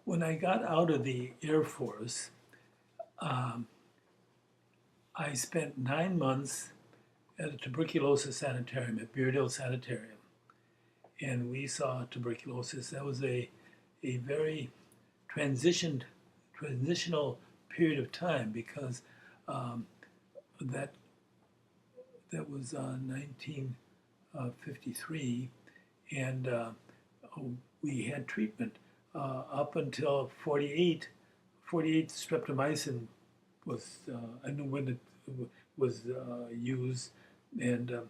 When I got out of the Air Force, um, I spent 9 months at a tuberculosis sanitarium at Beardale Sanitarium, and we saw tuberculosis. That was a very transitioned transitional period of time because um, that that was 1953, and we had treatment up until 48. 48 streptomycin was I know when it was used, and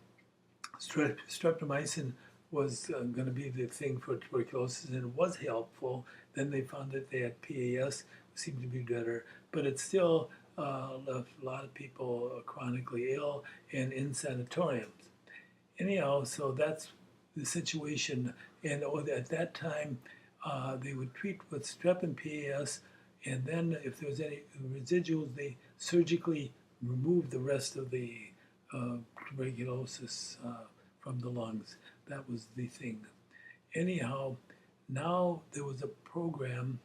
streptomycin was going to be the thing for tuberculosis, and it was helpful. Then they found that they had PAS, seemed to be better, but it still left a lot of people chronically ill and in sanatoriums. Anyhow, so that's the situation. And at that time, they would treat with strep and PAS, and then if there was any residuals, they surgically removed the rest of the tuberculosis from the lungs. That was the thing. Anyhow, now there was a program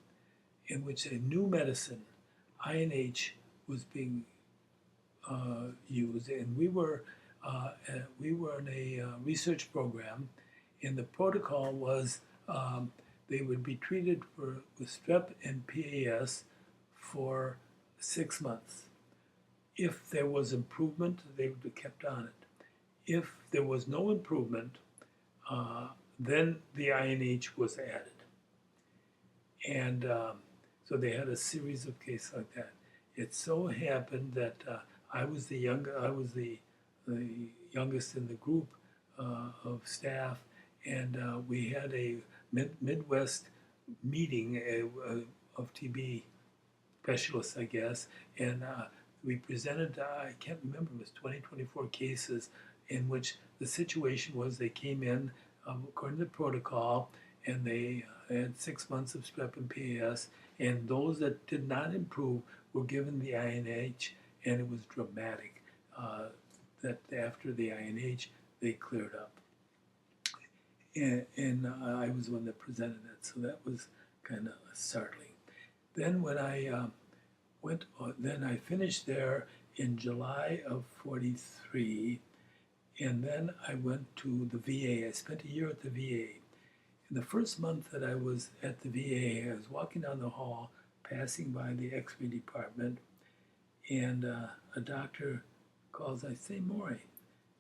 in which a new medicine, INH, was being used, and we were in a research program, and the protocol was they would be treated with strep and PAS for 6 months. If there was improvement, they would be kept on it. If there was no improvement, then the INH was added. And so they had a series of cases like that. It so happened that I was the youngest in the group of staff, and we had a Midwest meeting of TB specialists, I guess, and we presented, I can't remember, it was 20, 24 cases in which the situation was they came in according to the protocol, and they had 6 months of strep and PAS, and those that did not improve were given the INH, and it was dramatic that after the INH, they cleared up. And I was the one that presented it, so that was kind of startling. Then when I then I finished there in July of 43, and then I went to the VA. I spent a year at the VA. In the first month that I was at the VA, I was walking down the hall, passing by the X-ray department, and a doctor calls, I say, Maury,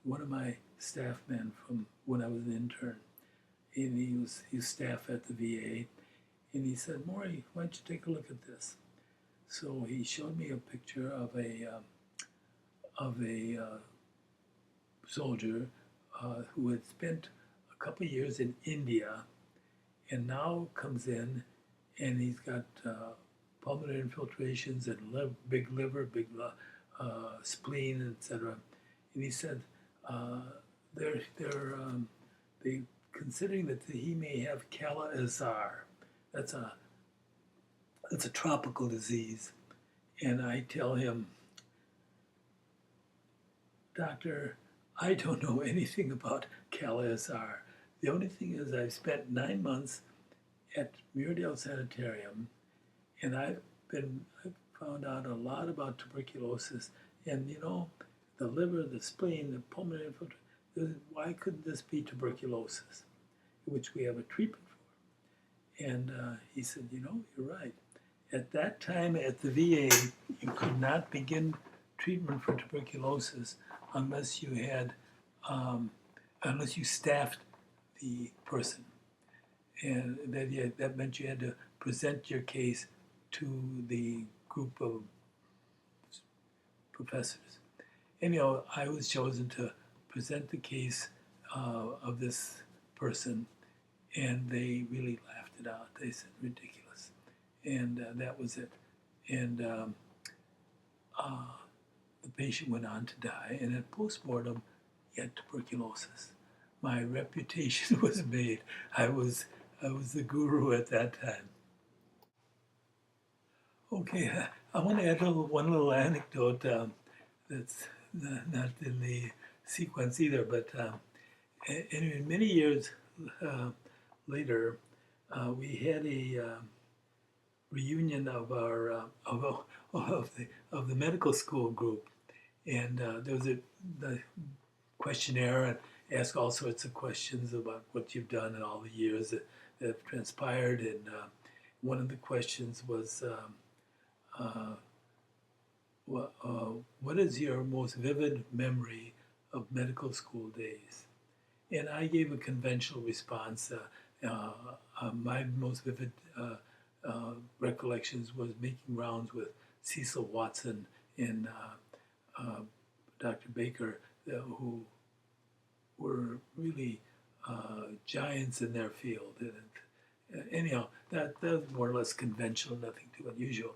one of my staff men from when I was an intern, and he was staff at the VA, and he said, Maury, why don't you take a look at this? So he showed me a picture of a soldier who had spent a couple of years in India, and now comes in, and he's got pulmonary infiltrations and big liver, big spleen, etc. And he said they're they considering that he may have Kala-Azar. That's a tropical disease. And I tell him, Doctor, I don't know anything about Kala-Azar. The only thing is I've spent 9 months at Muirdale Sanitarium, and I've found out a lot about tuberculosis. And the liver, the spleen, the pulmonary infiltration. Why couldn't this be tuberculosis, which we have a treatment for? And he said, you're right. At that time at the VA, you could not begin treatment for tuberculosis unless you had, unless you staffed the person. And that meant you had to present your case to the group of professors. Anyhow, I was chosen to present the case of this person, and they really laughed it out. They said, ridiculous. And that was it. And the patient went on to die, and at postmortem, he had tuberculosis. My reputation was made. I was the guru at that time. Okay, I want to add one little anecdote that's not in the sequence either, but anyway, many years later, we had a reunion of our of the medical school group, and there was the questionnaire and ask all sorts of questions about what you've done in all the years that have transpired. And one of the questions was, what is your most vivid memory of medical school days? And I gave a conventional response. My most vivid recollections was making rounds with Cecil Watson and Dr. Baker, who were really giants in their field. And anyhow, that was more or less conventional, nothing too unusual.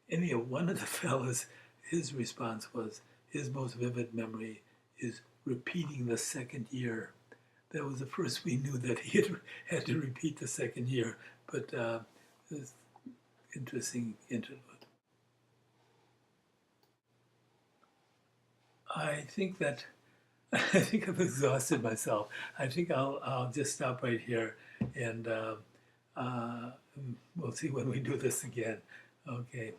Anyhow, one of the fellows, his response was his most vivid memory is repeating the second year. That was the first we knew that he had to repeat the second year. But it was interesting interlude. I think that I think I've exhausted myself. I think I'll just stop right here, and uh, we'll see when we do this again. Okay.